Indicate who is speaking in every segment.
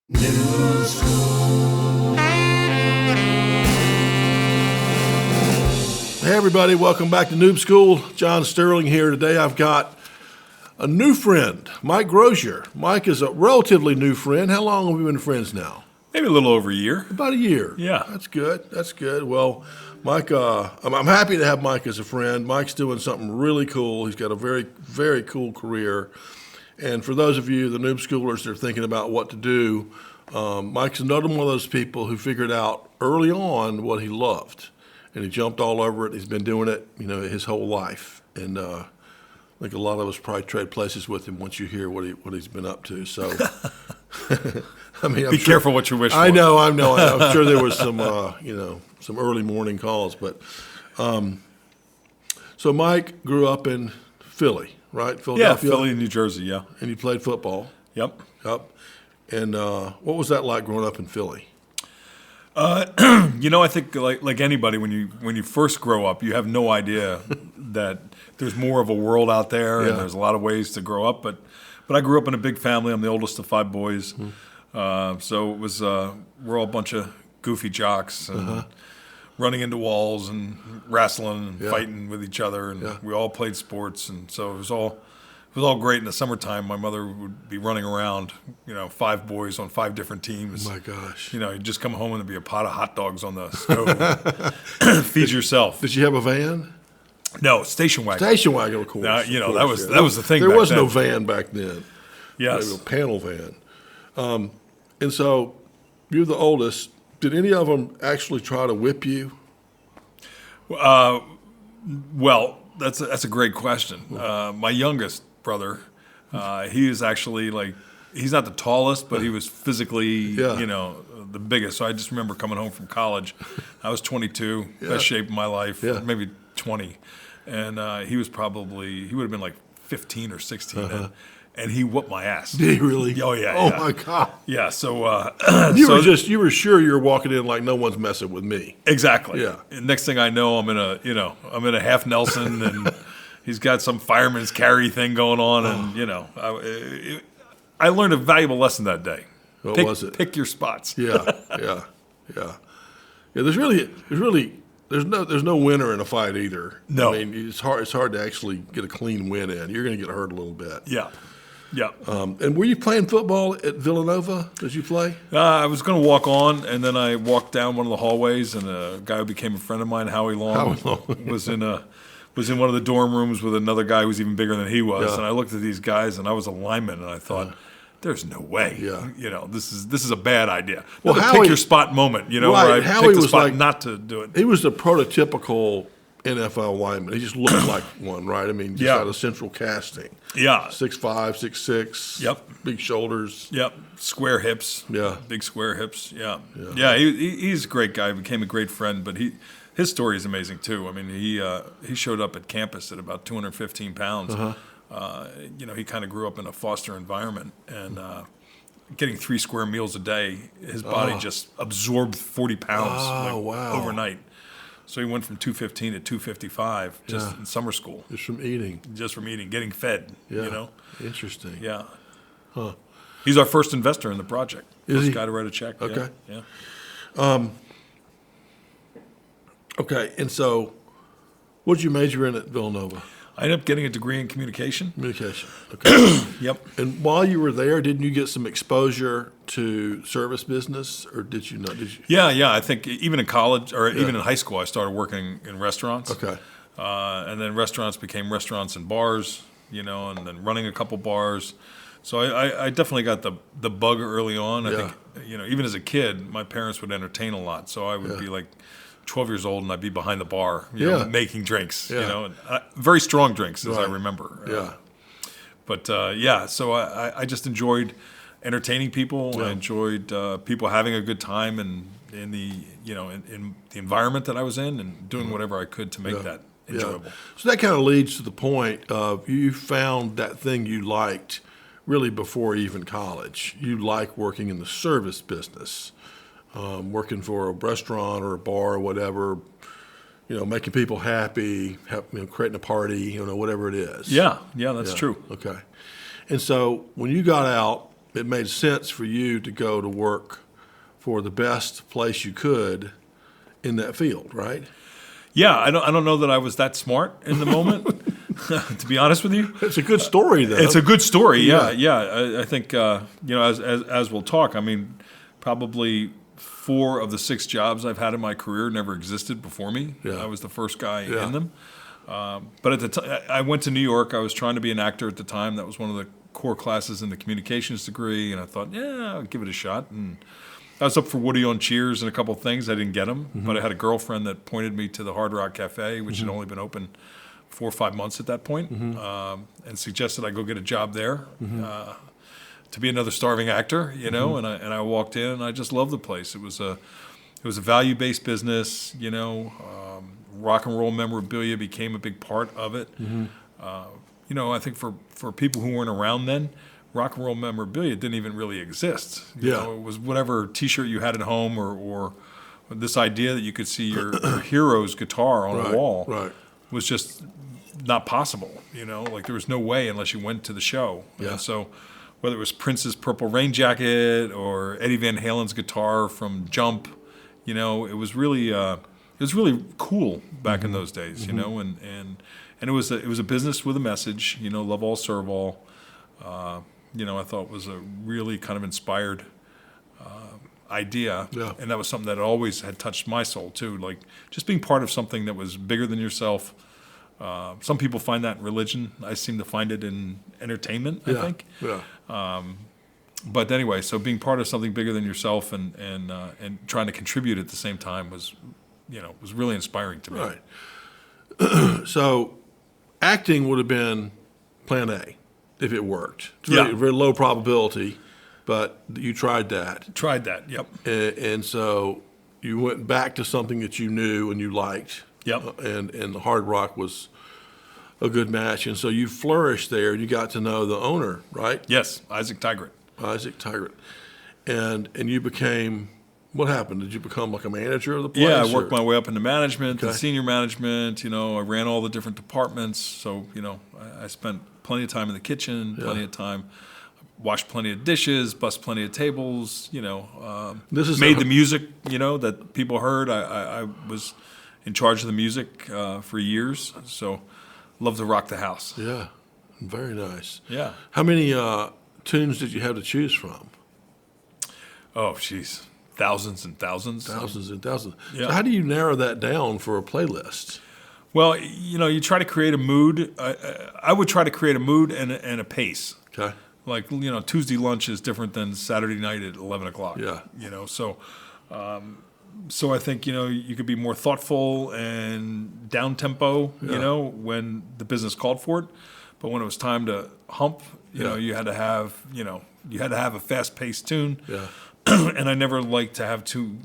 Speaker 1: Noob School. Hey everybody, welcome back to Noob School. John Sterling here. Today I've got a new friend, Mike Grozier. Mike is a relatively new friend. How long have we been friends now?
Speaker 2: Maybe a little over a year.
Speaker 1: About a year.
Speaker 2: Yeah.
Speaker 1: That's good. That's good. Well, Mike, I'm happy to have Mike as a friend. Mike's doing something really cool. He's got a very, very cool career. And for those of you, the Noob Schoolers that are thinking about what to do, Mike's another one of those people who figured out early on what he loved. And he jumped all over it. He's been doing it, his whole life. And I think a lot of us probably trade places with him once you hear what he's been up to. So,
Speaker 2: Be careful what you wish for.
Speaker 1: I know. I'm sure there was some, some early morning calls. But so Mike grew up in Philly, right? Philadelphia?
Speaker 2: Yeah, Philly, New Jersey, yeah.
Speaker 1: And you played football.
Speaker 2: Yep.
Speaker 1: And what was that like growing up in Philly?
Speaker 2: I think like anybody, when you first grow up, you have no idea that there's more of a world out there,
Speaker 1: Yeah.
Speaker 2: and there's a lot of ways to grow up. But I grew up in a big family. I'm the oldest of 5 boys, so it was we're all a bunch of goofy jocks and running into walls and wrestling and fighting with each other, and we all played sports, and so it was all great. In the summertime, my mother would be running around, 5 boys on 5 different teams.
Speaker 1: Oh my gosh!
Speaker 2: You'd just come home and there'd be a pot of hot dogs on the stove. Feed yourself.
Speaker 1: Did you have a van?
Speaker 2: No, station wagon.
Speaker 1: Station wagon, of course.
Speaker 2: Now,
Speaker 1: of course,
Speaker 2: that was the thing.
Speaker 1: There
Speaker 2: back
Speaker 1: was
Speaker 2: then.
Speaker 1: no van back then.
Speaker 2: Yes.
Speaker 1: Maybe a panel van. And so you're the oldest. Did any of them actually try to whip you?
Speaker 2: Well, that's a great question. My youngest brother, he is actually he's not the tallest, but he was physically, the biggest. So I just remember coming home from college. I was 22, best shape of my life, maybe 20. And he would have been like 15 or 16. And he whooped my ass.
Speaker 1: Did he really?
Speaker 2: Oh, yeah.
Speaker 1: Oh, my God.
Speaker 2: Yeah, so...
Speaker 1: you were sure you were walking in like no one's messing with me.
Speaker 2: Exactly.
Speaker 1: Yeah.
Speaker 2: And next thing I know, I'm in a half Nelson, and he's got some fireman's carry thing going on, and I learned a valuable lesson that day.
Speaker 1: What was it?
Speaker 2: Pick your spots.
Speaker 1: Yeah. There's no winner in a fight either.
Speaker 2: No.
Speaker 1: I mean, it's hard to actually get a clean win in. You're going to get hurt a little bit.
Speaker 2: Yeah.
Speaker 1: And were you playing football at Villanova? Did you play?
Speaker 2: I was going to walk on, and then I walked down one of the hallways, and a guy who became a friend of mine, Howie Long. was in one of the dorm rooms with another guy who was even bigger than he was. And I looked at these guys, and I was a lineman, and I thought, there's no way.
Speaker 1: Yeah.
Speaker 2: This is a bad idea.
Speaker 1: Well,
Speaker 2: Howie, pick your spot moment,
Speaker 1: right.
Speaker 2: where I
Speaker 1: Howie
Speaker 2: picked the
Speaker 1: was
Speaker 2: spot
Speaker 1: like,
Speaker 2: not to do it.
Speaker 1: He was the prototypical NFL lineman. He just looked like one, right? I mean, just out of central casting.
Speaker 2: Yeah.
Speaker 1: 6'5", 6'6".
Speaker 2: Yep.
Speaker 1: Big shoulders.
Speaker 2: Yep. Square hips.
Speaker 1: Yeah.
Speaker 2: Big square hips. Yeah. He's a great guy. Became a great friend, but his story is amazing too. I mean, he showed up at campus at about 215 pounds. He kind of grew up in a foster environment, and getting 3 square meals a day, his body just absorbed 40 pounds overnight. So he went from 215 to 255 just in summer school.
Speaker 1: Just from eating.
Speaker 2: Getting fed,
Speaker 1: Interesting.
Speaker 2: Yeah. Huh. He's our first investor in the project. First guy to write a check.
Speaker 1: Okay.
Speaker 2: Yeah.
Speaker 1: Okay, and so what did you major in at Villanova?
Speaker 2: I ended up getting a degree in communication.
Speaker 1: Communication. Okay.
Speaker 2: Yep.
Speaker 1: And while you were there, didn't you get some exposure to service business, or did you not?
Speaker 2: Yeah. I think even in college or even in high school, I started working in restaurants.
Speaker 1: Okay.
Speaker 2: And then restaurants became restaurants and bars, and then running a couple bars. So I definitely got the bug early on. I think, even as a kid, my parents would entertain a lot. So I would be like 12 years old, and I'd be behind the bar, making drinks, and very strong drinks, as I remember. So I just enjoyed entertaining people. I enjoyed people having a good time, and in the environment that I was in, and doing whatever I could to make that enjoyable.
Speaker 1: So that kind of leads to the point of you found that thing you liked really before even college. You like working in the service business. Working for a restaurant or a bar or whatever, making people happy, creating a party, whatever it is.
Speaker 2: Yeah, that's true.
Speaker 1: Okay. And so when you got out it made sense for you to go to work for the best place you could in that field, right?
Speaker 2: Yeah, I don't know that I was that smart in the moment, to be honest with you.
Speaker 1: It's a good story, though.
Speaker 2: It's a good story. Yeah. I think as we'll talk. I mean, probably 4 of the 6 jobs I've had in my career never existed before me.
Speaker 1: Yeah.
Speaker 2: I was the first guy in them. But at the time, I went to New York. I was trying to be an actor at the time. That was one of the core classes in the communications degree, and I thought, I'll give it a shot. And I was up for Woody on Cheers and a couple of things. I didn't get them, but I had a girlfriend that pointed me to the Hard Rock Cafe, which had only been open 4 or 5 months at that point, and suggested I go get a job there to be another starving actor, you know. And I walked in, and I just loved the place. It was a value-based business, you know. Rock and roll memorabilia became a big part of it. You know, I think for people who weren't around then, rock and roll memorabilia didn't even really exist. You know, it was whatever T-shirt you had at home, or this idea that you could see your hero's guitar on a wall was just not possible. You know, like there was no way unless you went to the show. And so whether it was Prince's Purple Rain Jacket or Eddie Van Halen's guitar from Jump, you know, it was really cool back in those days. You know, and it was a business with a message. You know, love all, serve all. You know, I thought was a really kind of inspired idea, and that was something that always had touched my soul too. Like just being part of something that was bigger than yourself. Some people find that in religion. I seem to find it in entertainment. I think. But anyway, so being part of something bigger than yourself and trying to contribute at the same time was really inspiring to me.
Speaker 1: Right. So, acting would have been plan A if it worked. It's very low probability, but you tried that.
Speaker 2: Tried that, yep.
Speaker 1: And so you went back to something that you knew and you liked.
Speaker 2: Yep.
Speaker 1: And the Hard Rock was a good match. And so you flourished there. You got to know the owner, right?
Speaker 2: Yes, Isaac Tigert.
Speaker 1: And you became, what happened? Did you become like a manager of the place?
Speaker 2: Yeah, I worked my way up into management, and senior management. You know, I ran all the different departments. So, you know, I spent plenty of time in the kitchen, plenty of time, washed plenty of dishes, bussed plenty of tables, you know, made the music, you know, that people heard. I was in charge of the music for years. So love to rock the house.
Speaker 1: Yeah, very nice.
Speaker 2: Yeah.
Speaker 1: How many tunes did you have to choose from?
Speaker 2: Oh, geez. Thousands and thousands.
Speaker 1: Thousands and thousands.
Speaker 2: Yeah.
Speaker 1: So how do you narrow that down for a playlist?
Speaker 2: Well, you know, you try to create a mood. I would try to create a mood and a pace.
Speaker 1: Okay.
Speaker 2: Like, you know, Tuesday lunch is different than Saturday night at 11 o'clock.
Speaker 1: Yeah.
Speaker 2: You know, so I think, you know, you could be more thoughtful and down tempo, you know, when the business called for it. But when it was time to hump, you know, you had to have a fast-paced tune.
Speaker 1: Yeah.
Speaker 2: And I never liked to have too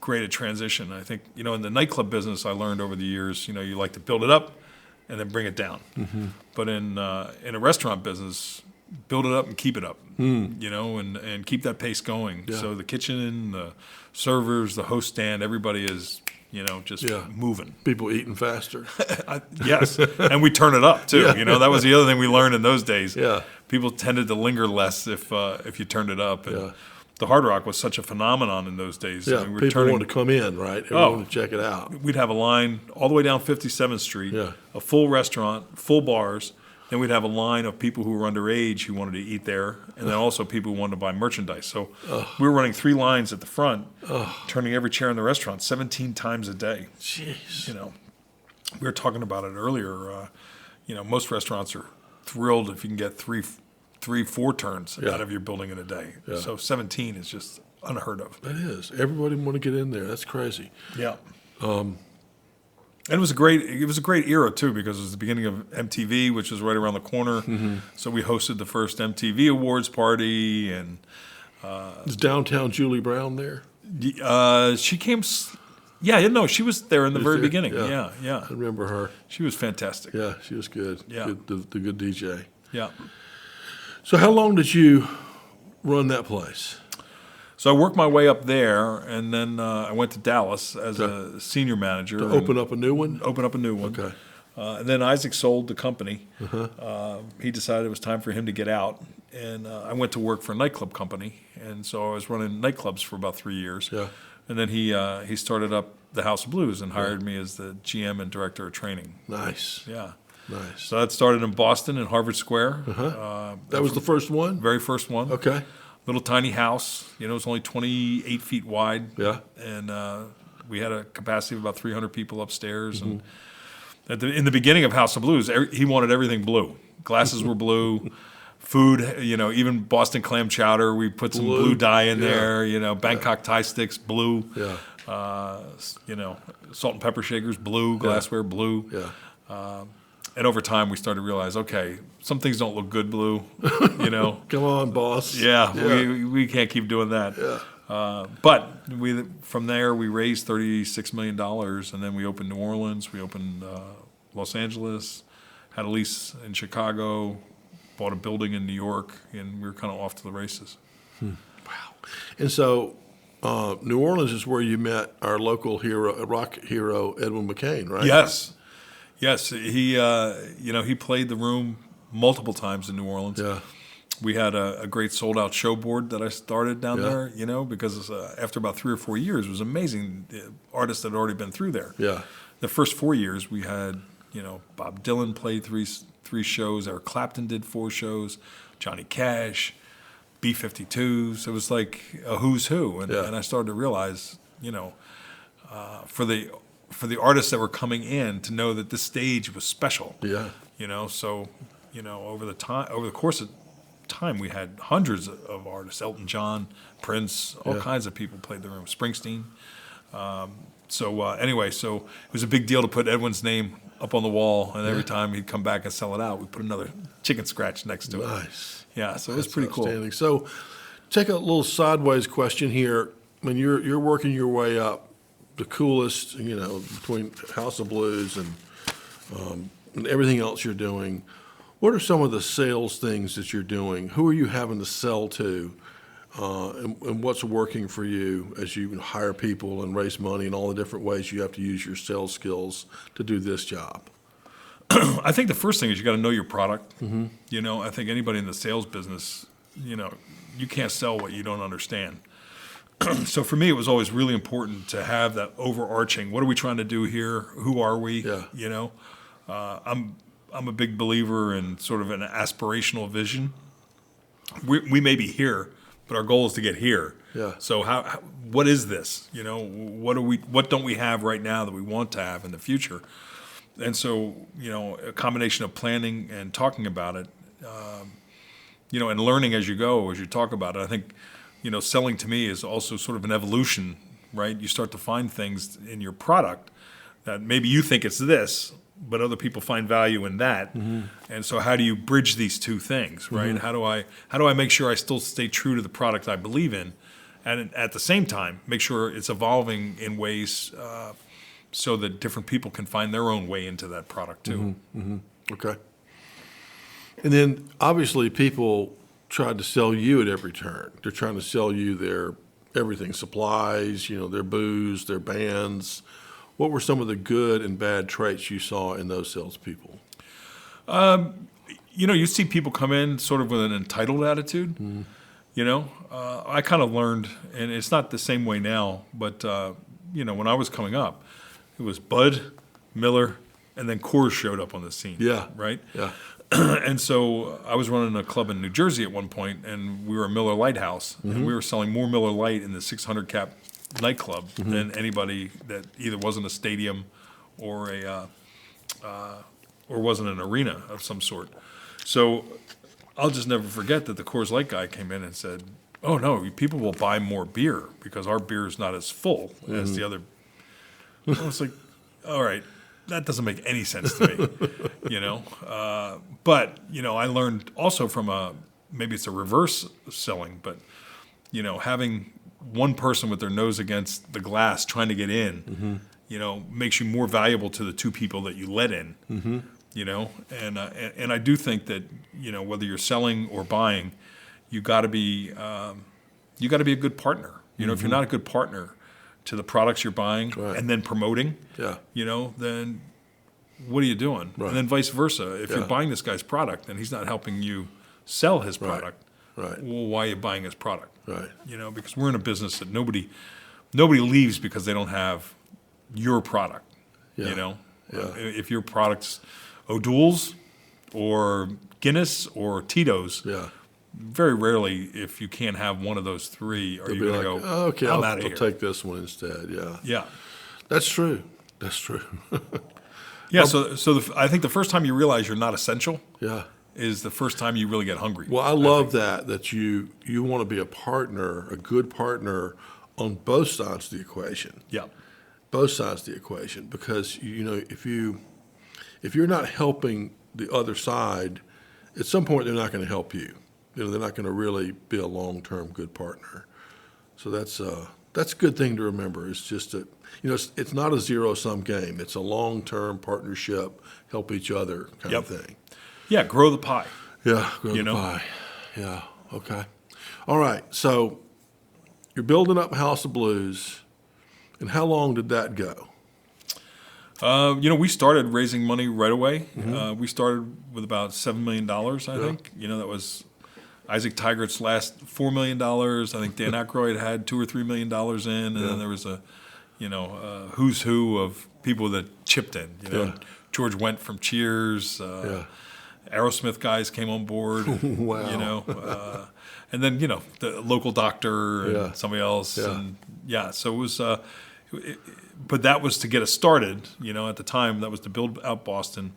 Speaker 2: great a transition. I think, you know, in the nightclub business, I learned over the years, you know, you like to build it up and then bring it down. But in a restaurant business, build it up and keep it up, you know, and keep that pace going.
Speaker 1: Yeah.
Speaker 2: So the kitchen, the servers, the host stand, everybody is, you know, just moving.
Speaker 1: People eating faster.
Speaker 2: Yes, and we turn it up too. You know, that was the other thing we learned in those days.
Speaker 1: Yeah.
Speaker 2: People tended to linger less if you turned it up. And the Hard Rock was such a phenomenon in those days.
Speaker 1: Yeah,
Speaker 2: I mean,
Speaker 1: people wanted to come in, right? Everyone wanted to check it out.
Speaker 2: We'd have a line all the way down 57th Street, a full restaurant, full bars. Then we'd have a line of people who were underage who wanted to eat there, and then also people who wanted to buy merchandise. So we were running 3 lines at the front, turning every chair in the restaurant 17 times a day.
Speaker 1: Jeez.
Speaker 2: You know, we were talking about it earlier. You know, most restaurants are thrilled if you can get 4 turns out of your building in a day.
Speaker 1: Yeah.
Speaker 2: So 17 is just unheard of.
Speaker 1: That is. Everybody want to get in there. That's crazy.
Speaker 2: Yeah. And it was a great era too, because it was the beginning of MTV, which was right around the corner. So we hosted the first MTV Awards party, and
Speaker 1: Is downtown Julie Brown there?
Speaker 2: she came. She was there in the very beginning.
Speaker 1: Yeah.
Speaker 2: Yeah.
Speaker 1: I remember her.
Speaker 2: She was fantastic.
Speaker 1: Yeah, she was good.
Speaker 2: Yeah.
Speaker 1: The good DJ.
Speaker 2: Yeah.
Speaker 1: So how long did you run that place?
Speaker 2: So I worked my way up there, and then I went to Dallas as a senior manager.
Speaker 1: To open up a new one?
Speaker 2: Open up a new one.
Speaker 1: Okay.
Speaker 2: And then Isaac sold the company. He decided it was time for him to get out, and I went to work for a nightclub company, and so I was running nightclubs for about 3 years.
Speaker 1: Yeah.
Speaker 2: And then he started up the House of Blues and hired me as the GM and director of training.
Speaker 1: Nice.
Speaker 2: Yeah.
Speaker 1: Nice.
Speaker 2: So that started in Boston in Harvard Square.
Speaker 1: That was the first one?
Speaker 2: Very first one.
Speaker 1: Okay.
Speaker 2: Little tiny house. It was only 28 feet wide.
Speaker 1: Yeah.
Speaker 2: And we had a capacity of about 300 people upstairs. And in the beginning of House of Blues, he wanted everything blue. Glasses were blue. Food, even Boston clam chowder, we put some blue dye in there. Bangkok Thai sticks, blue.
Speaker 1: Yeah.
Speaker 2: Salt and pepper shakers, blue. Glassware, blue.
Speaker 1: Yeah.
Speaker 2: And over time, we started to realize, okay, some things don't look good blue.
Speaker 1: Come on, boss.
Speaker 2: Yeah. We can't keep doing that.
Speaker 1: Yeah.
Speaker 2: But from there, we raised $36 million, and then we opened New Orleans, we opened Los Angeles, had a lease in Chicago, bought a building in New York, and we were kind of off to the races.
Speaker 1: Wow. And so New Orleans is where you met our local hero, rock hero, Edwin McCain, right?
Speaker 2: Yes. He played the room multiple times in New Orleans.
Speaker 1: Yeah.
Speaker 2: We had a great sold-out show board that I started down there, because after about 3 or 4 years, it was amazing. The artists had already been through there.
Speaker 1: Yeah.
Speaker 2: The first 4 years, we had, Bob Dylan played three shows. Eric Clapton did 4 shows. Johnny Cash, B-52s. It was like a who's who. And I started to realize, for the artists that were coming in to know that this stage was special.
Speaker 1: Yeah.
Speaker 2: So, over the course of time, we had hundreds of artists. Elton John, Prince, all kinds of people played the room. Springsteen. So it was a big deal to put Edwin's name up on the wall, and every time he'd come back and sell it out, we put another chicken scratch next to it.
Speaker 1: Nice.
Speaker 2: Yeah, so it was pretty cool.
Speaker 1: So take a little sideways question here. When you're working your way up, the coolest, between House of Blues and everything else you're doing, what are some of the sales things that you're doing? Who are you having to sell to? And what's working for you as you hire people and raise money and all the different ways you have to use your sales skills to do this job?
Speaker 2: I think the first thing is you got to know your product. I think anybody in the sales business, you can't sell what you don't understand. So for me, it was always really important to have that overarching, what are we trying to do here? Who are we?
Speaker 1: Yeah.
Speaker 2: I'm a big believer in sort of an aspirational vision. We may be here, but our goal is to get here.
Speaker 1: Yeah.
Speaker 2: So what is this? What don't we have right now that we want to have in the future? And so, a combination of planning and talking about it, and learning as you go, as you talk about it. I think, selling to me is also sort of an evolution, right? You start to find things in your product that maybe you think it's this, but other people find value in that. And so how do you bridge these two things, right? How do I make sure I still stay true to the product I believe in, and at the same time make sure it's evolving in ways so that different people can find their own way into that product too.
Speaker 1: Okay. And then obviously people tried to sell you at every turn. They're trying to sell you their everything, supplies, their booze, their bands. What were some of the good and bad traits you saw in those salespeople?
Speaker 2: You see people come in sort of with an entitled attitude. I kind of learned, and it's not the same way now, but when I was coming up, it was Bud, Miller, and then Coors showed up on the scene.
Speaker 1: Yeah.
Speaker 2: Right?
Speaker 1: Yeah.
Speaker 2: And so I was running a club in New Jersey at one point, and we were a Miller Lite house, and we were selling more Miller Lite in the 600 cap nightclub than anybody that either wasn't a stadium or wasn't an arena of some sort. So I'll just never forget that the Coors Light guy came in and said, "Oh no, people will buy more beer because our beer is not as full as the other." I was like, "All right, that doesn't make any sense to me," But I learned also from maybe it's a reverse selling, but having one person with their nose against the glass trying to get in, makes you more valuable to the two people that you let in. And I do think that whether you're selling or buying, you got to be a good partner. If you're not a good partner to the products you're buying and then promoting, then what are you doing?
Speaker 1: Right.
Speaker 2: And then vice versa. If you're buying this guy's product and he's not helping you sell his product,
Speaker 1: Right.
Speaker 2: Well, why are you buying his product?
Speaker 1: Right.
Speaker 2: Because we're in a business that nobody leaves because they don't have your product.
Speaker 1: Yeah. Yeah.
Speaker 2: If your product's O'Doul's or Guinness or Tito's,
Speaker 1: Yeah.
Speaker 2: very rarely, if you can't have one of those three, are
Speaker 1: They'll
Speaker 2: you
Speaker 1: be
Speaker 2: going to
Speaker 1: like,
Speaker 2: go,
Speaker 1: oh, okay,
Speaker 2: I'm
Speaker 1: I'll
Speaker 2: out of here.
Speaker 1: take this one instead. Yeah.
Speaker 2: Yeah.
Speaker 1: That's true. That's true.
Speaker 2: Yeah. So I think the first time you realize you're not essential
Speaker 1: Yeah.
Speaker 2: is the first time you really get hungry.
Speaker 1: Well, I love that you want to be a partner, a good partner on both sides of the equation.
Speaker 2: Yeah.
Speaker 1: Both sides of the equation, because if you're not helping the other side, at some point they're not going to help you. They're not going to really be a long-term good partner. So that's a good thing to remember. It's just that it's not a zero-sum game. It's a long-term partnership, help each other kind of thing.
Speaker 2: Yeah. Grow the pie.
Speaker 1: Yeah, grow the pie. Yeah, okay. All right, so you're building up House of Blues, and how long did that go?
Speaker 2: We started raising money right away. We started with about $7 million, I think. That was Isaac Tigert's last $4 million. I think Dan Aykroyd had $2 or $3 million in, and then there was a who's who of people that chipped in. George Wendt from Cheers. Aerosmith guys came on board.
Speaker 1: Wow.
Speaker 2: And then the local doctor and somebody else.
Speaker 1: Yeah.
Speaker 2: And so it was. But that was to get us started. At the time, that was to build out Boston.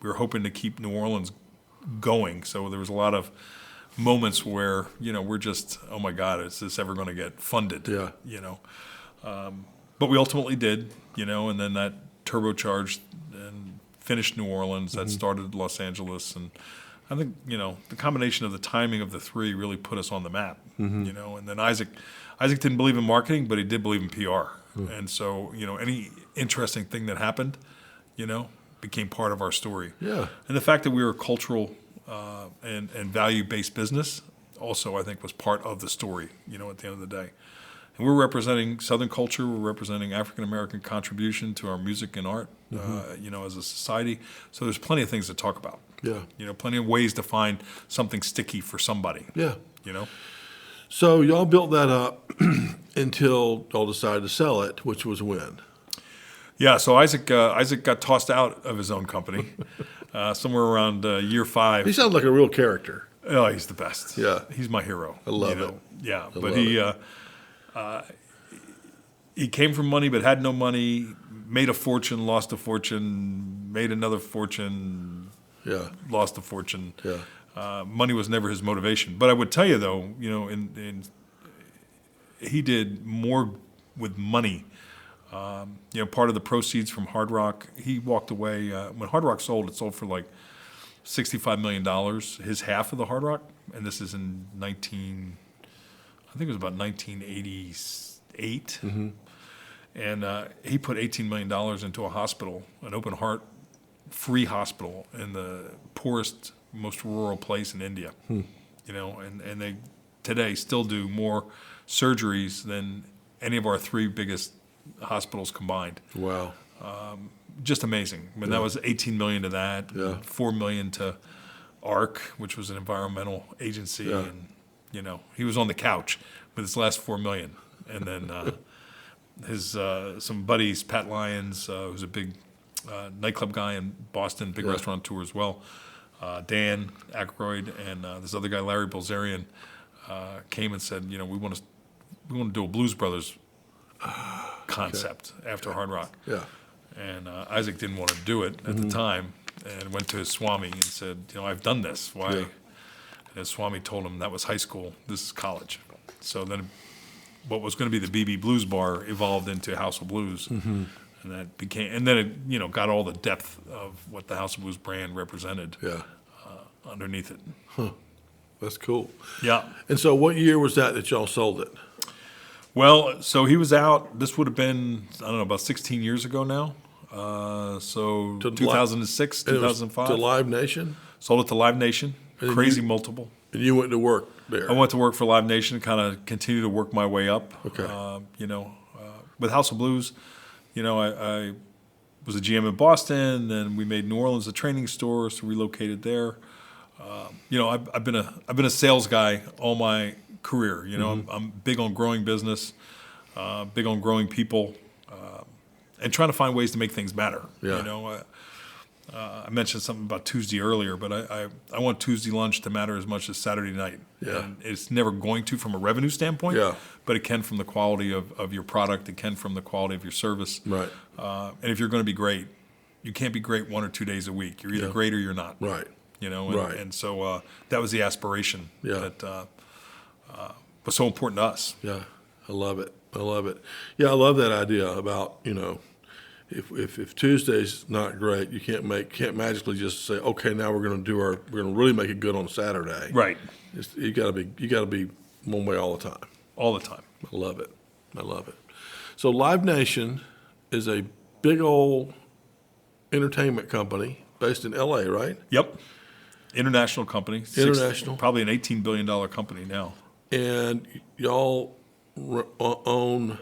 Speaker 2: We were hoping to keep New Orleans going. So there was a lot of moments where we're just, oh my God, is this ever going to get funded?
Speaker 1: Yeah.
Speaker 2: But we ultimately did. And then that turbocharged and finished New Orleans. That started Los Angeles, and I think the combination of the timing of the three really put us on the map. And then Isaac didn't believe in marketing, but he did believe in PR. And so any interesting thing that happened, became part of our story.
Speaker 1: Yeah.
Speaker 2: And the fact that we were a cultural and value-based business also, I think, was part of the story. At the end of the day. And we're representing Southern culture. We're representing African-American contribution to our music and art, as a society. So there's plenty of things to talk about.
Speaker 1: Yeah.
Speaker 2: Plenty of ways to find something sticky for somebody.
Speaker 1: Yeah.
Speaker 2: You know?
Speaker 1: So y'all built that up until y'all decided to sell it, which was when?
Speaker 2: Yeah, so Isaac got tossed out of his own company somewhere around year 5.
Speaker 1: He sounds like a real character.
Speaker 2: Oh, he's the best.
Speaker 1: Yeah.
Speaker 2: He's my hero.
Speaker 1: I love it.
Speaker 2: Yeah,
Speaker 1: I
Speaker 2: but
Speaker 1: love
Speaker 2: he came from money but had no money, made a fortune, lost a fortune, made another fortune,
Speaker 1: Yeah.
Speaker 2: lost a fortune.
Speaker 1: Yeah.
Speaker 2: Money was never his motivation. But I would tell you, though, he did more with money. Part of the proceeds from Hard Rock, he walked away. When Hard Rock sold, it sold for like $65 million, his half of the Hard Rock. And this is in I think it was about 1988.
Speaker 1: Mm-hmm.
Speaker 2: And he put $18 million into a hospital, an open heart, free hospital in the poorest, most rural place in India. And they today still do more surgeries than any of our 3 biggest hospitals combined.
Speaker 1: Wow.
Speaker 2: Just amazing. I mean, that was $18 million to that,
Speaker 1: Yeah.
Speaker 2: $4 million to ARC, which was an environmental agency,
Speaker 1: Yeah.
Speaker 2: and he was on the couch with his last $4 million, and then his some buddies, Pat Lyons, who's a big nightclub guy in Boston, big restaurateur as well, Dan Aykroyd, and this other guy, Larry Bilzerian, came and said, we want to do a Blues Brothers concept after Hard Rock.
Speaker 1: Yeah.
Speaker 2: And Isaac didn't want to do it at the time, and went to his Swami and said, I've done this. Why?
Speaker 1: Yeah.
Speaker 2: And his Swami told him that was high school. This is college. So then what was going to be the BB Blues Bar evolved into House of Blues. And that became, and then it, got all the depth of what the House of Blues brand represented
Speaker 1: Yeah.
Speaker 2: underneath it.
Speaker 1: That's cool.
Speaker 2: Yeah.
Speaker 1: And so what year was that y'all sold it?
Speaker 2: Well, so he was out. This would have been, I don't know, about 16 years ago now. So
Speaker 1: To
Speaker 2: 2006,
Speaker 1: And it was
Speaker 2: 2005.
Speaker 1: to Live Nation?
Speaker 2: Sold it to Live Nation.
Speaker 1: And
Speaker 2: Crazy
Speaker 1: you-
Speaker 2: multiple.
Speaker 1: And you went to work there?
Speaker 2: I went to work for Live Nation, kind of continued to work my way up.
Speaker 1: Okay.
Speaker 2: With House of Blues, I was a GM in Boston, and we made New Orleans a training store, so relocated there. I've been a sales guy all my career. I'm big on growing business, big on growing people, and trying to find ways to make things better.
Speaker 1: Yeah.
Speaker 2: I mentioned something about Tuesday earlier, but I want Tuesday lunch to matter as much as Saturday night.
Speaker 1: Yeah.
Speaker 2: And it's never going to from a revenue standpoint,
Speaker 1: Yeah.
Speaker 2: but it can from the quality of your product. It can from the quality of your service.
Speaker 1: Right.
Speaker 2: And if you're going to be great, you can't be great 1 or 2 days a week. You're either
Speaker 1: Yeah.
Speaker 2: great or you're not.
Speaker 1: Right. Right.
Speaker 2: And so that was the aspiration
Speaker 1: Yeah.
Speaker 2: that was so important to us.
Speaker 1: Yeah, I love it. I love it. Yeah, I love that idea about, if Tuesday's not great, you can't magically just say, okay, now we're going to really make it good on Saturday.
Speaker 2: Right.
Speaker 1: You got to be one way all the time.
Speaker 2: All the time.
Speaker 1: I love it. I love it. So Live Nation is a big old entertainment company based in LA, right?
Speaker 2: Yep. International company.
Speaker 1: International.
Speaker 2: Probably an $18 billion company now.
Speaker 1: And y'all own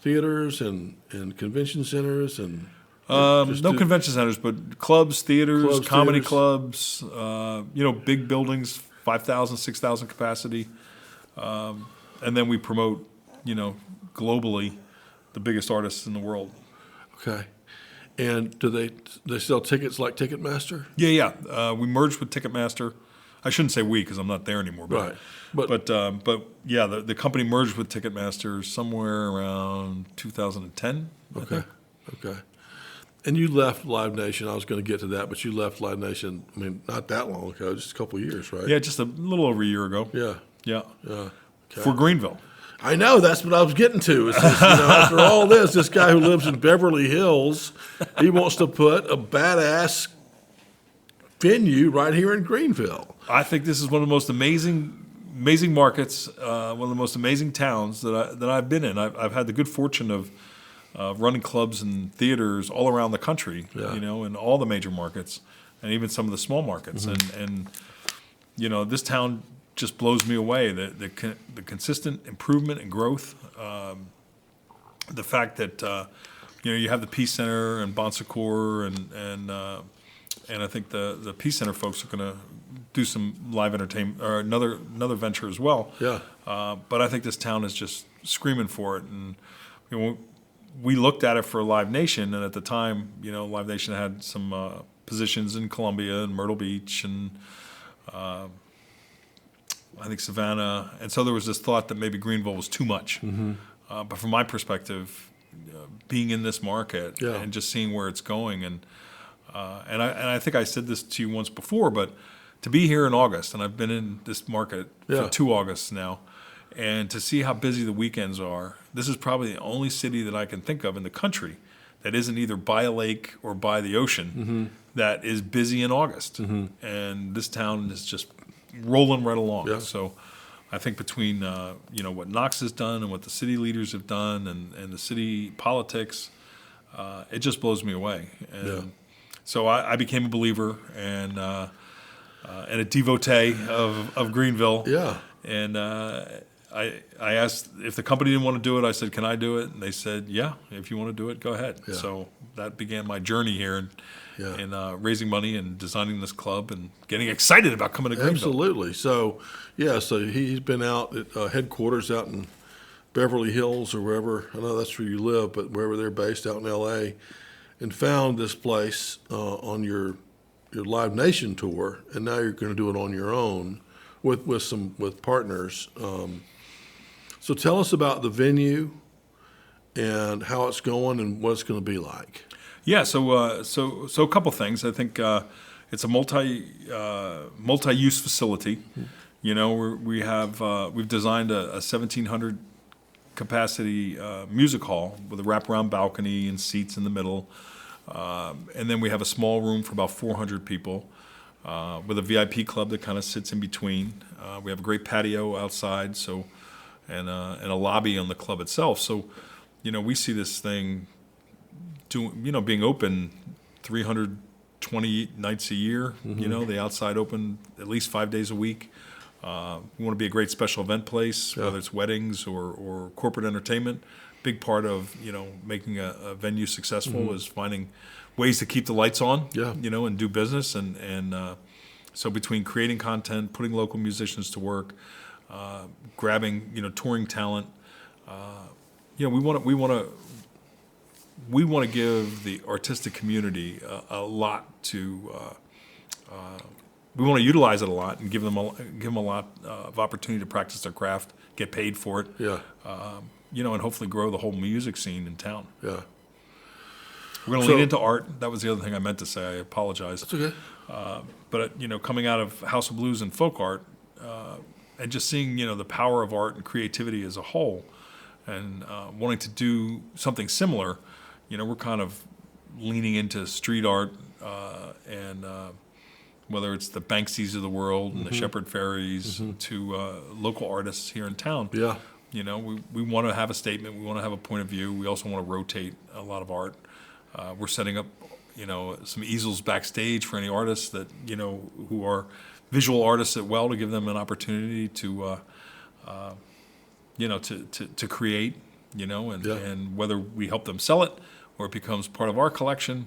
Speaker 1: theaters and convention centers and
Speaker 2: Convention centers, but clubs, theaters, comedy
Speaker 1: theaters.
Speaker 2: clubs, big buildings, 5,000, 6,000 capacity. And then we promote, globally the biggest artists in the world.
Speaker 1: Okay. And do they sell tickets like Ticketmaster?
Speaker 2: Yeah. We merged with Ticketmaster. I shouldn't say we because I'm not there anymore. But,
Speaker 1: Right.
Speaker 2: But yeah, the company merged with Ticketmaster somewhere around 2010. I think.
Speaker 1: Okay. And you left Live Nation. I was going to get to that, but you left Live Nation, not that long ago, just a couple of years, right?
Speaker 2: Yeah, just a little over a year ago.
Speaker 1: Yeah.
Speaker 2: Yeah.
Speaker 1: Okay.
Speaker 2: For Greenville.
Speaker 1: I know, that's what I was getting to. It's just, after all this guy who lives in Beverly Hills, he wants to put a badass venue right here in Greenville.
Speaker 2: I think this is one of the most amazing markets, one of the most amazing towns that I've been in. I've had the good fortune of running clubs and theaters all around the country,
Speaker 1: Yeah.
Speaker 2: in all the major markets, and even some of the small markets. And this town just blows me away. The consistent improvement and growth. The fact that you have the Peace Center and Bon Secours and I think the Peace Center folks are going to do some live entertainment or another venture as well.
Speaker 1: Yeah.
Speaker 2: But I think this town is just screaming for it. And we looked at it for Live Nation, and at the time, Live Nation had some positions in Columbia and Myrtle Beach and I think Savannah. And so there was this thought that maybe Greenville was too much. But from my perspective, being in this market
Speaker 1: Yeah.
Speaker 2: and just seeing where it's going, and I think I said this to you once before, but to be here in August, and I've been in this market
Speaker 1: Yeah.
Speaker 2: for 2 Augusts now, and to see how busy the weekends are, this is probably the only city that I can think of in the country that isn't either by a lake or by the ocean that is busy in August. And this town is just rolling right along.
Speaker 1: Yeah.
Speaker 2: So I think between what Knox has done and what the city leaders have done and the city politics, it just blows me away. And
Speaker 1: Yeah.
Speaker 2: so I became a believer and a devotee of Greenville.
Speaker 1: Yeah.
Speaker 2: And I asked if the company didn't want to do it. I said, "Can I do it?" And they said, "Yeah, if you want to do it, go ahead."
Speaker 1: Yeah.
Speaker 2: So that began my journey here
Speaker 1: Yeah.
Speaker 2: in raising money and designing this club and getting excited about coming to Greenville.
Speaker 1: Absolutely. So he's been out at headquarters out in Beverly Hills or wherever. I know that's where you live, but wherever they're based out in L.A., and found this place on your Live Nation tour, and now you're going to do it on your own with partners. So tell us about the venue and how it's going and what it's going to be like.
Speaker 2: Yeah, so a couple things. I think it's a multi-use facility. We've designed a 1,700 capacity music hall with a wraparound balcony and seats in the middle, and then we have a small room for about 400 people with a VIP club that kind of sits in between. We have a great patio outside, and a lobby on the club itself. So, we see this thing being open 320 nights a year. The outside open at least 5 days a week. We want to be a great special event place, whether it's weddings or corporate entertainment. Big part of making a venue successful is finding ways to keep the lights on,
Speaker 1: Yeah.
Speaker 2: and do business. And so between creating content, putting local musicians to work, grabbing, touring talent, we want to give the artistic community a lot to. We want to utilize it a lot and give them a lot of opportunity to practice their craft, get paid for it.
Speaker 1: Yeah.
Speaker 2: And hopefully grow the whole music scene in town.
Speaker 1: Yeah.
Speaker 2: We're going to lean into art. That was the other thing I meant to say. I apologize.
Speaker 1: That's okay.
Speaker 2: But coming out of House of Blues and folk art, and just seeing the power of art and creativity as a whole, and wanting to do something similar, we're kind of leaning into street art, and whether it's the Banksies of the world and the Shepherd Fairies to local artists here in town.
Speaker 1: Yeah.
Speaker 2: We want to have a statement. We want to have a point of view. We also want to rotate a lot of art. We're setting up, some easels backstage for any artists that, who are visual artists as well, to give them an opportunity to, to create, and whether we help them sell it or it becomes part of our collection,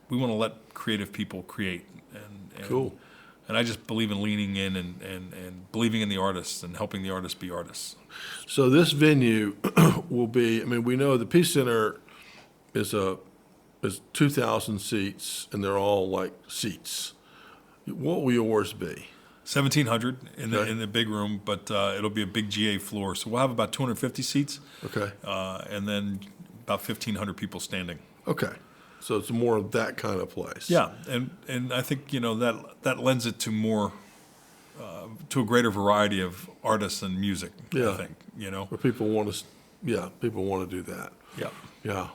Speaker 2: we want to let creative people create. And
Speaker 1: Cool.
Speaker 2: And I just believe in leaning in and believing in the artists and helping the artists be artists.
Speaker 1: So this venue will be, we know the Peace Center is 2,000 seats, and they're all like seats. What will yours be?
Speaker 2: 1,700 in
Speaker 1: Okay.
Speaker 2: the big room, but it'll be a big GA floor. So we'll have about 250 seats,
Speaker 1: Okay.
Speaker 2: and then about 1,500 people standing.
Speaker 1: Okay. So it's more of that kind of place.
Speaker 2: Yeah, and I think that lends it to more to a greater variety of artists and music.
Speaker 1: Yeah.
Speaker 2: I think
Speaker 1: Where people want to, people want to do that.
Speaker 2: Yeah.
Speaker 1: Yeah.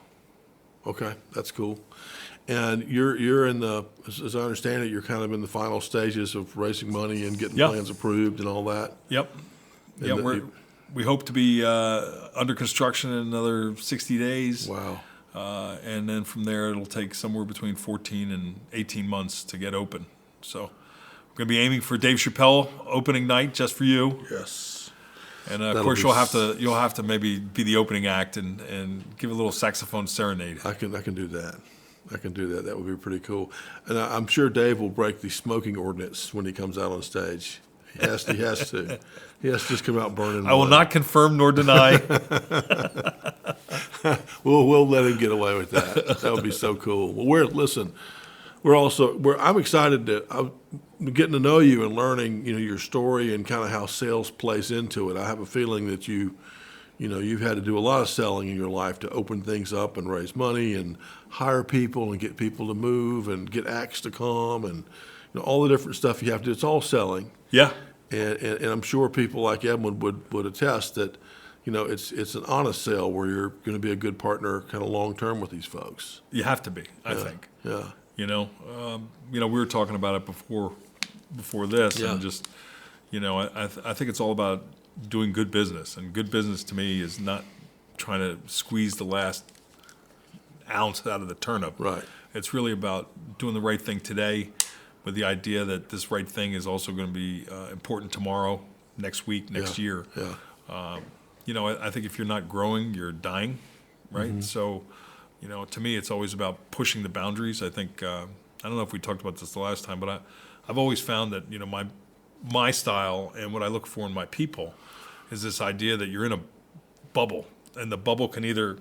Speaker 1: Okay, that's cool. And you're in the, as I understand it, you're kind of in the final stages of raising money and getting
Speaker 2: Yeah.
Speaker 1: plans approved and all that.
Speaker 2: Yep.
Speaker 1: And
Speaker 2: Yeah, we hope to be under construction in another 60 days.
Speaker 1: Wow.
Speaker 2: And then from there, it'll take somewhere between 14 and 18 months to get open. So we're going to be aiming for Dave Chappelle opening night just for you.
Speaker 1: Yes.
Speaker 2: And of
Speaker 1: That'll
Speaker 2: course,
Speaker 1: be
Speaker 2: you'll have to maybe be the opening act and give a little saxophone serenade.
Speaker 1: I can do that. I can do that. That would be pretty cool. And I'm sure Dave will break the smoking ordinance when he comes out on stage. He has to. He has to just come out burning.
Speaker 2: I will not confirm nor deny.
Speaker 1: We'll let him get away with that. That would be so cool. Well, I'm excited I'm getting to know you and learning, your story and kind of how sales plays into it. I have a feeling that you've had to do a lot of selling in your life to open things up and raise money and hire people and get people to move and get acts to come and all the different stuff you have to do. It's all selling.
Speaker 2: Yeah.
Speaker 1: And I'm sure people like Edwin would attest that, it's an honest sale where you're going to be a good partner kind of long term with these folks.
Speaker 2: You have to be, I think.
Speaker 1: Yeah.
Speaker 2: We were talking about it before this,
Speaker 1: Yeah.
Speaker 2: and just, I think it's all about doing good business, and good business to me is not trying to squeeze the last ounce out of the turnip.
Speaker 1: Right.
Speaker 2: It's really about doing the right thing today, with the idea that this right thing is also going to be important tomorrow, next week, next year.
Speaker 1: Yeah.
Speaker 2: I think if you're not growing, you're dying, right?
Speaker 1: Mm-hmm.
Speaker 2: So, to me, it's always about pushing the boundaries. I think I don't know if we talked about this the last time, but I've always found that my style and what I look for in my people is this idea that you're in a bubble, and the bubble can either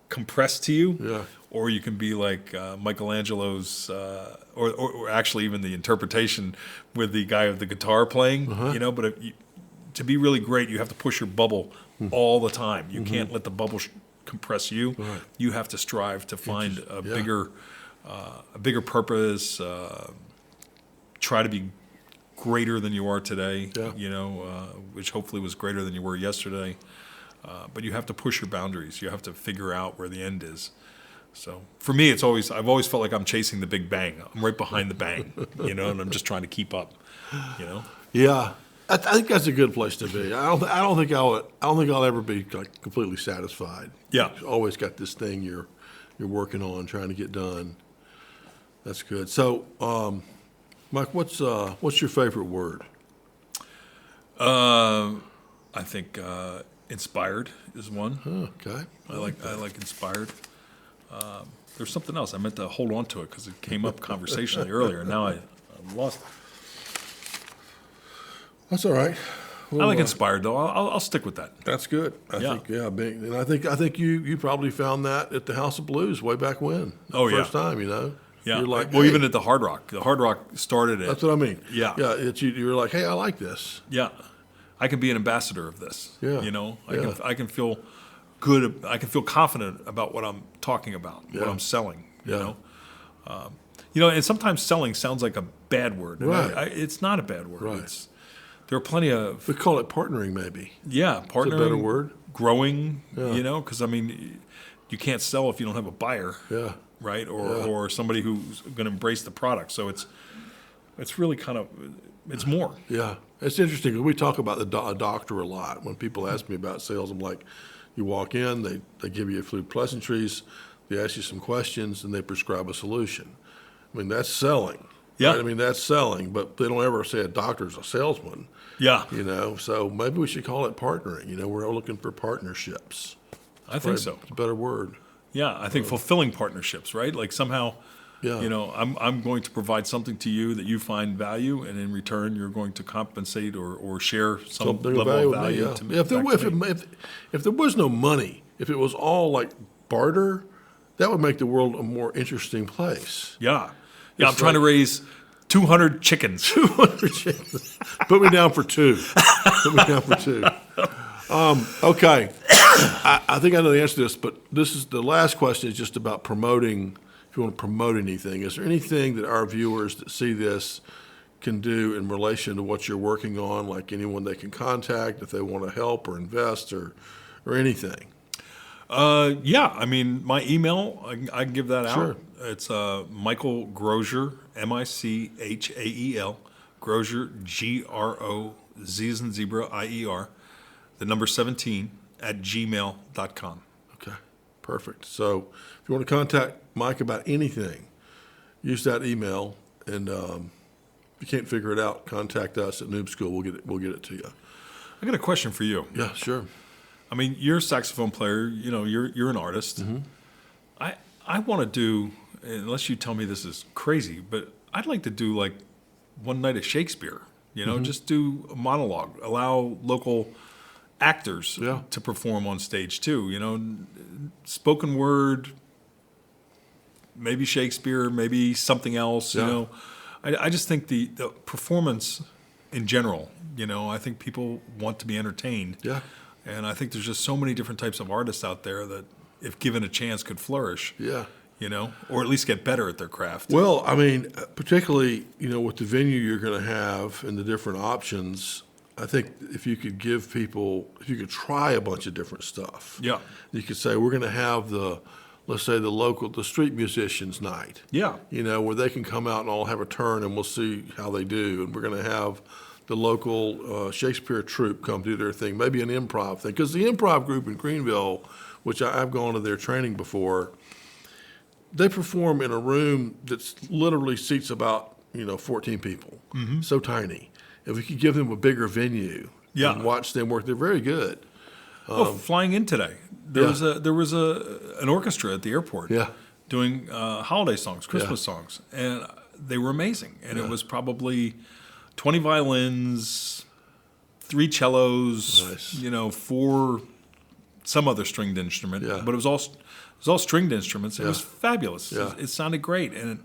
Speaker 2: compress to you,
Speaker 1: Yeah.
Speaker 2: or you can be like Michelangelo's, or actually even the interpretation with the guy with the guitar playing. But to be really great, you have to push your bubble all the time. You can't let the bubble compress you.
Speaker 1: Right.
Speaker 2: You have to strive to find a
Speaker 1: Yeah.
Speaker 2: bigger purpose. Try to be greater than you are today.
Speaker 1: Yeah.
Speaker 2: Which hopefully was greater than you were yesterday. But you have to push your boundaries. You have to figure out where the end is. So for me, I've always felt like I'm chasing the big bang. I'm right behind the bang, and I'm just trying to keep up.
Speaker 1: Yeah. I think that's a good place to be. I don't think I'll ever be like completely satisfied.
Speaker 2: Yeah.
Speaker 1: You've always got this thing you're working on, trying to get done. That's good. So, Mike, what's your favorite word?
Speaker 2: I think inspired is one.
Speaker 1: Oh, okay.
Speaker 2: I like inspired. there's something else. I meant to hold on to it because it came up conversationally earlier, and now I lost it.
Speaker 1: That's all right.
Speaker 2: I like inspired though. I'll stick with that.
Speaker 1: That's good. I think you probably found that at the House of Blues way back when. First time,
Speaker 2: Yeah.
Speaker 1: You're like,
Speaker 2: well,
Speaker 1: hey.
Speaker 2: even at the Hard Rock. The Hard Rock started it.
Speaker 1: That's what I mean.
Speaker 2: Yeah.
Speaker 1: Yeah. You're like, hey, I like this.
Speaker 2: Yeah. I can be an ambassador of this.
Speaker 1: Yeah.
Speaker 2: I can feel good. I can feel confident about what I'm talking about, what I'm selling.
Speaker 1: Yeah.
Speaker 2: And sometimes selling sounds like a bad word.
Speaker 1: Right.
Speaker 2: It's not a bad word.
Speaker 1: Right.
Speaker 2: There are plenty of.
Speaker 1: We call it partnering, maybe.
Speaker 2: Yeah, partnering.
Speaker 1: It's a better word.
Speaker 2: Growing.
Speaker 1: Yeah.
Speaker 2: Because you can't sell if you don't have a buyer.
Speaker 1: Yeah.
Speaker 2: Right. Or somebody who's going to embrace the product. So it's really kind of it's more.
Speaker 1: Yeah. It's interesting because we talk about a doctor a lot. When people ask me about sales, I'm like, you walk in, they give you a few pleasantries, they ask you some questions, and they prescribe a solution. I mean, that's selling.
Speaker 2: Yeah.
Speaker 1: Right? I mean, that's selling, but they don't ever say a doctor's a salesman.
Speaker 2: Yeah.
Speaker 1: So maybe we should call it partnering. We're all looking for partnerships.
Speaker 2: I think so.
Speaker 1: It's a better word.
Speaker 2: Yeah, I think fulfilling partnerships, right? Like somehow,
Speaker 1: Yeah.
Speaker 2: I'm going to provide something to you that you find value, and in return, you're going to compensate or share some
Speaker 1: Something
Speaker 2: level of
Speaker 1: with me,
Speaker 2: value.
Speaker 1: yeah.
Speaker 2: To
Speaker 1: Yeah, if there was no money, if it was all like barter, that would make the world a more interesting place.
Speaker 2: Yeah. I'm trying to raise 200 chickens.
Speaker 1: 200 chickens. Put me down for two. Okay. I think I know the answer to this, but this is the last question is just about promoting. If you want to promote anything, is there anything that our viewers that see this can do in relation to what you're working on, like anyone they can contact if they want to help or invest or anything?
Speaker 2: My email, I can give that out.
Speaker 1: Sure.
Speaker 2: It's Michael Grozier, Michael, Grozier, GROZ as in zebra, IER, the number 17 at gmail.com.
Speaker 1: Okay, perfect. So if you want to contact Mike about anything, use that email, and if you can't figure it out, contact us at Noob School. We'll get it to you.
Speaker 2: I got a question for you.
Speaker 1: Yeah, sure.
Speaker 2: I mean, you're a saxophone player. You're an artist.
Speaker 1: Mm-hmm.
Speaker 2: I want to do, unless you tell me this is crazy, but I'd like to do like one night of Shakespeare. Just do a monologue. Allow local actors to perform on stage too. Spoken word, maybe Shakespeare, maybe something else. I just think the performance in general. I think people want to be entertained.
Speaker 1: Yeah.
Speaker 2: And I think there's just so many different types of artists out there that, if given a chance, could flourish.
Speaker 1: Yeah.
Speaker 2: Or at least get better at their craft.
Speaker 1: Well, I mean, particularly, with the venue you're going to have and the different options, I think if you could try a bunch of different stuff.
Speaker 2: Yeah.
Speaker 1: You could say, we're going to have let's say the street musicians night.
Speaker 2: Yeah.
Speaker 1: Where they can come out and all have a turn and we'll see how they do. And we're going to have the local Shakespeare troupe come do their thing, maybe an improv thing. Because the improv group in Greenville, which I've gone to their training before, they perform in a room that literally seats about 14 people. Mm-hmm. So tiny. If we could give them a bigger venue and watch them work, they're very good.
Speaker 2: Flying in today, there was an orchestra at the airport doing holiday songs, Christmas songs, and they were amazing. And it was probably 20 violins, 3 cellos,
Speaker 1: nice.
Speaker 2: 4 some other stringed instrument, but it was all stringed instruments. It was fabulous.
Speaker 1: Yeah.
Speaker 2: It sounded great, and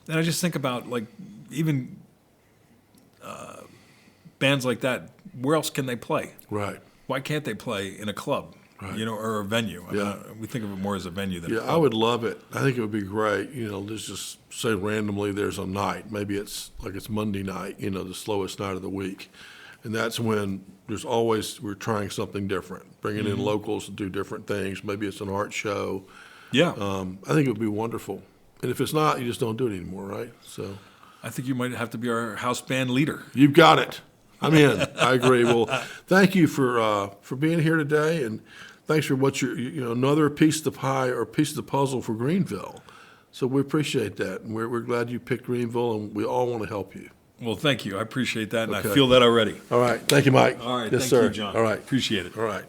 Speaker 2: I just think about like even bands like that. Where else can they play?
Speaker 1: Right.
Speaker 2: Why can't they play in a club, or a venue? I mean, we think of it more as a venue than a club.
Speaker 1: I would love it. I think it would be great. Let's just say randomly there's a night. Maybe it's Monday night, the slowest night of the week. And that's when we're trying something different, bringing in locals to do different things. Maybe it's an art show.
Speaker 2: Yeah.
Speaker 1: I think it would be wonderful. And if it's not, you just don't do it anymore, right? So
Speaker 2: I think you might have to be our house band leader.
Speaker 1: You've got it. I'm in. I agree. Well, thank you for being here today, and thanks for what another piece of the pie or piece of the puzzle for Greenville. So we appreciate that, and we're glad you picked Greenville, and we all want to help you.
Speaker 2: Well, thank you. I appreciate that, and I feel that already.
Speaker 1: All right. Thank you, Mike.
Speaker 2: All right.
Speaker 1: Yes,
Speaker 2: thank
Speaker 1: sir.
Speaker 2: you, John.
Speaker 1: All right.
Speaker 2: Appreciate it.
Speaker 1: All right.